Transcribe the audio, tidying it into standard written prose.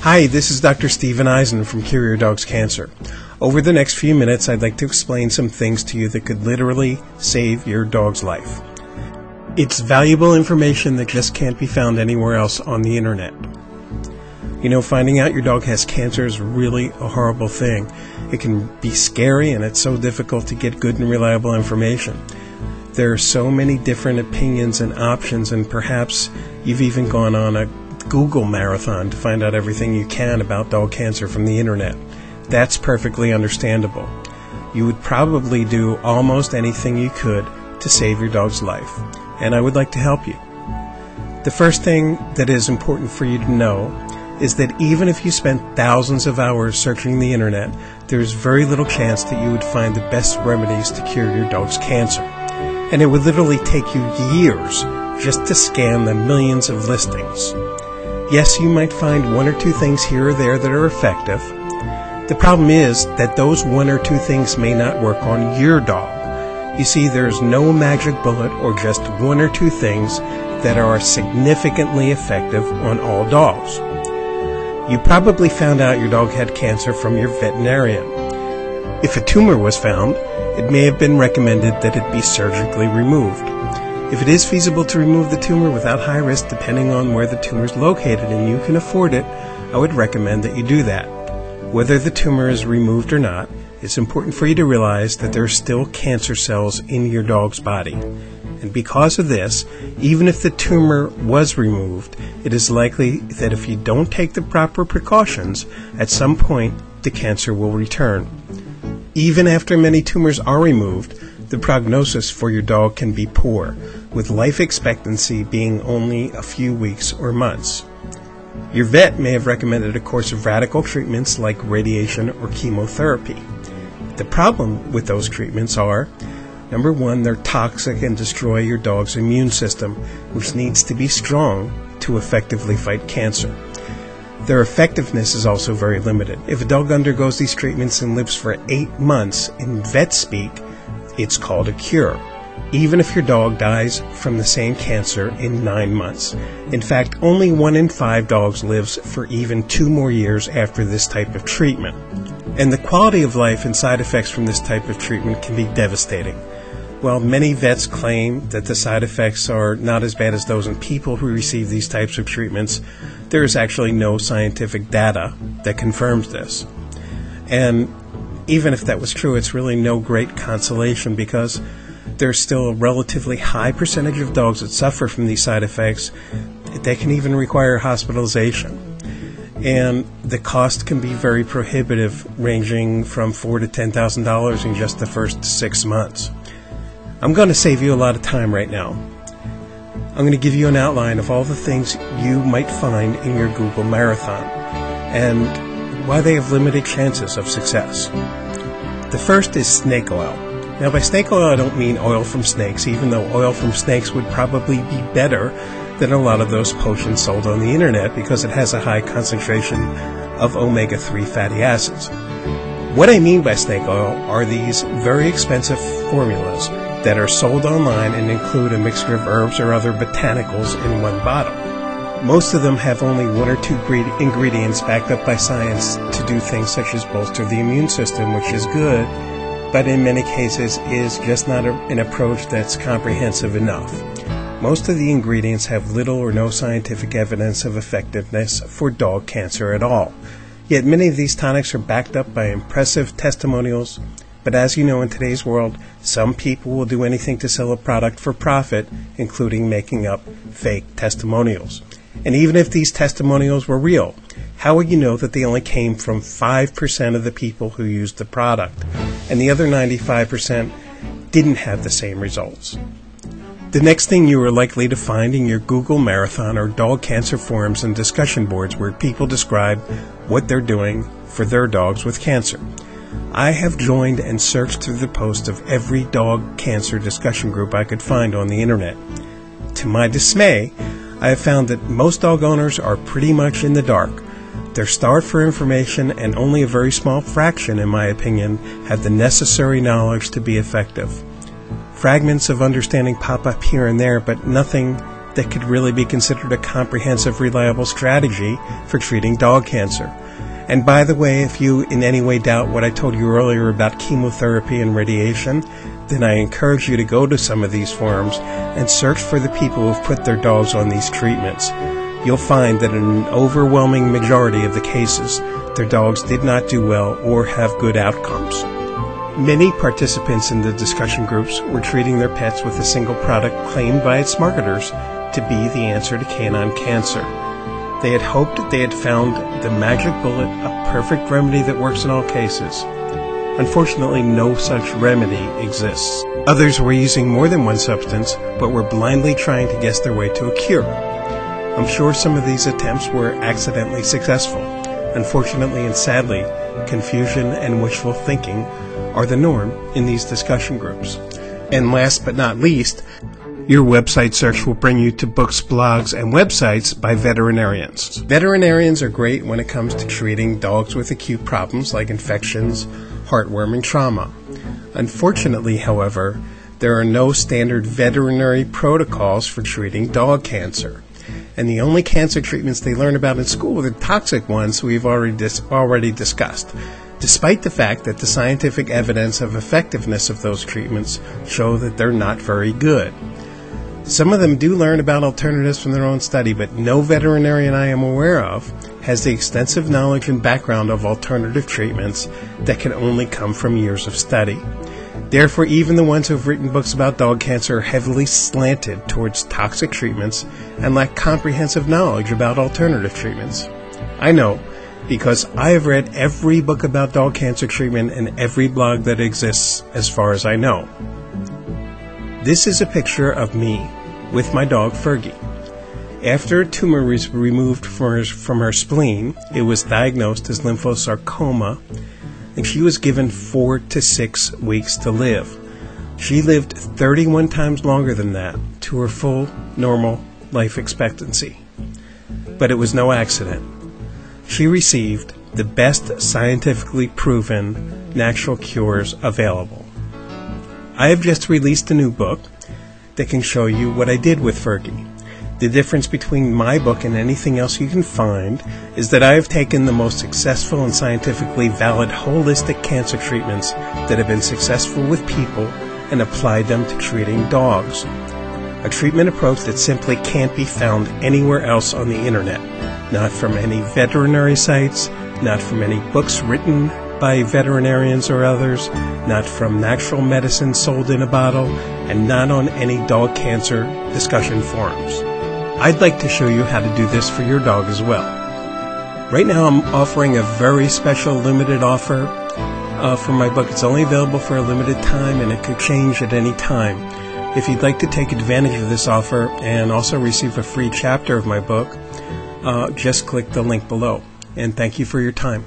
Hi, this is Dr. Steven Eisen from Cure Your Dog's Cancer. Over the next few minutes, I'd like to explain some things to you that could literally save your dog's life. It's valuable information that just can't be found anywhere else on the internet. You know, finding out your dog has cancer is really a horrible thing. It can be scary, and it's so difficult to get good and reliable information. There are so many different opinions and options, and perhaps you've even gone on a Google marathon to find out everything you can about dog cancer from the internet. That's perfectly understandable. You would probably do almost anything you could to save your dog's life, and I would like to help you. The first thing that is important for you to know is that even if you spent thousands of hours searching the internet, there is very little chance that you would find the best remedies to cure your dog's cancer. And it would literally take you years just to scan the millions of listings. Yes, you might find one or two things here or there that are effective. The problem is that those one or two things may not work on your dog. You see, there's no magic bullet or just one or two things that are significantly effective on all dogs. You probably found out your dog had cancer from your veterinarian. If a tumor was found, it may have been recommended that it be surgically removed. If it is feasible to remove the tumor without high risk, depending on where the tumor is located and you can afford it, I would recommend that you do that. Whether the tumor is removed or not, it's important for you to realize that there are still cancer cells in your dog's body. And because of this, even if the tumor was removed, it is likely that if you don't take the proper precautions, at some point the cancer will return. Even after many tumors are removed, the prognosis for your dog can be poor, with life expectancy being only a few weeks or months. Your vet may have recommended a course of radical treatments like radiation or chemotherapy. The problem with those treatments are, number one, they're toxic and destroy your dog's immune system, which needs to be strong to effectively fight cancer. Their effectiveness is also very limited. If a dog undergoes these treatments and lives for 8 months, in vet speak, it's called a cure, even if your dog dies from the same cancer in 9 months. In fact, only 1 in 5 dogs lives for even 2 more years after this type of treatment. And the quality of life and side effects from this type of treatment can be devastating. While many vets claim that the side effects are not as bad as those in people who receive these types of treatments, there is actually no scientific data that confirms this. And even if that was true, it's really no great consolation because there's still a relatively high percentage of dogs that suffer from these side effects. They can even require hospitalization. And the cost can be very prohibitive, ranging from $4,000 to $10,000 in just the first 6 months. I'm going to save you a lot of time right now. I'm going to give you an outline of all the things you might find in your Google marathon and why they have limited chances of success. The first is snake oil. Now, by snake oil, I don't mean oil from snakes, even though oil from snakes would probably be better than a lot of those potions sold on the internet because it has a high concentration of omega-3 fatty acids. What I mean by snake oil are these very expensive formulas that are sold online and include a mixture of herbs or other botanicals in one bottle. Most of them have only 1 or 2 ingredients backed up by science to do things such as bolster the immune system, which is good, but in many cases is just not an approach that's comprehensive enough. Most of the ingredients have little or no scientific evidence of effectiveness for dog cancer at all. Yet many of these tonics are backed up by impressive testimonials. But as you know, in today's world, some people will do anything to sell a product for profit, including making up fake testimonials. And even if these testimonials were real, how would you know that they only came from 5% of the people who used the product, and the other 95% didn't have the same results? The next thing you are likely to find in your Google marathon are dog cancer forums and discussion boards where people describe what they're doing for their dogs with cancer. I have joined and searched through the posts of every dog cancer discussion group I could find on the internet. To my dismay, I have found that most dog owners are pretty much in the dark. They're starved for information, and only a very small fraction, in my opinion, have the necessary knowledge to be effective. Fragments of understanding pop up here and there, but nothing that could really be considered a comprehensive, reliable strategy for treating dog cancer. And by the way, if you in any way doubt what I told you earlier about chemotherapy and radiation, then I encourage you to go to some of these forums and search for the people who've put their dogs on these treatments. You'll find that in an overwhelming majority of the cases, their dogs did not do well or have good outcomes. Many participants in the discussion groups were treating their pets with a single product claimed by its marketers to be the answer to canine cancer. They had hoped that they had found the magic bullet, a perfect remedy that works in all cases. Unfortunately, no such remedy exists. Others were using more than one substance, but were blindly trying to guess their way to a cure. I'm sure some of these attempts were accidentally successful. Unfortunately and sadly, confusion and wishful thinking are the norm in these discussion groups. And last but not least, your website search will bring you to books, blogs, and websites by veterinarians. Veterinarians are great when it comes to treating dogs with acute problems like infections, heartworm, and trauma. Unfortunately, however, there are no standard veterinary protocols for treating dog cancer. And the only cancer treatments they learn about in school are the toxic ones we've already discussed, despite the fact that the scientific evidence of effectiveness of those treatments show that they're not very good. Some of them do learn about alternatives from their own study, but no veterinarian I am aware of has the extensive knowledge and background of alternative treatments that can only come from years of study. Therefore, even the ones who have written books about dog cancer are heavily slanted towards toxic treatments and lack comprehensive knowledge about alternative treatments. I know, because I have read every book about dog cancer treatment and every blog that exists as far as I know. This is a picture of me with my dog Fergie. After a tumor was removed from her spleen, it was diagnosed as lymphosarcoma, and she was given 4 to 6 weeks to live. She lived 31 times longer than that, to her full, normal life expectancy. But it was no accident. She received the best scientifically proven natural cures available. I have just released a new book that can show you what I did with Fergie. The difference between my book and anything else you can find is that I have taken the most successful and scientifically valid holistic cancer treatments that have been successful with people and applied them to treating dogs. A treatment approach that simply can't be found anywhere else on the internet, not from any veterinary sites, not from any books written by veterinarians or others, not from natural medicine sold in a bottle, and not on any dog cancer discussion forums. I'd like to show you how to do this for your dog as well. Right now I'm offering a very special limited offer for my book. It's only available for a limited time and it could change at any time. If you'd like to take advantage of this offer and also receive a free chapter of my book, just click the link below. And thank you for your time.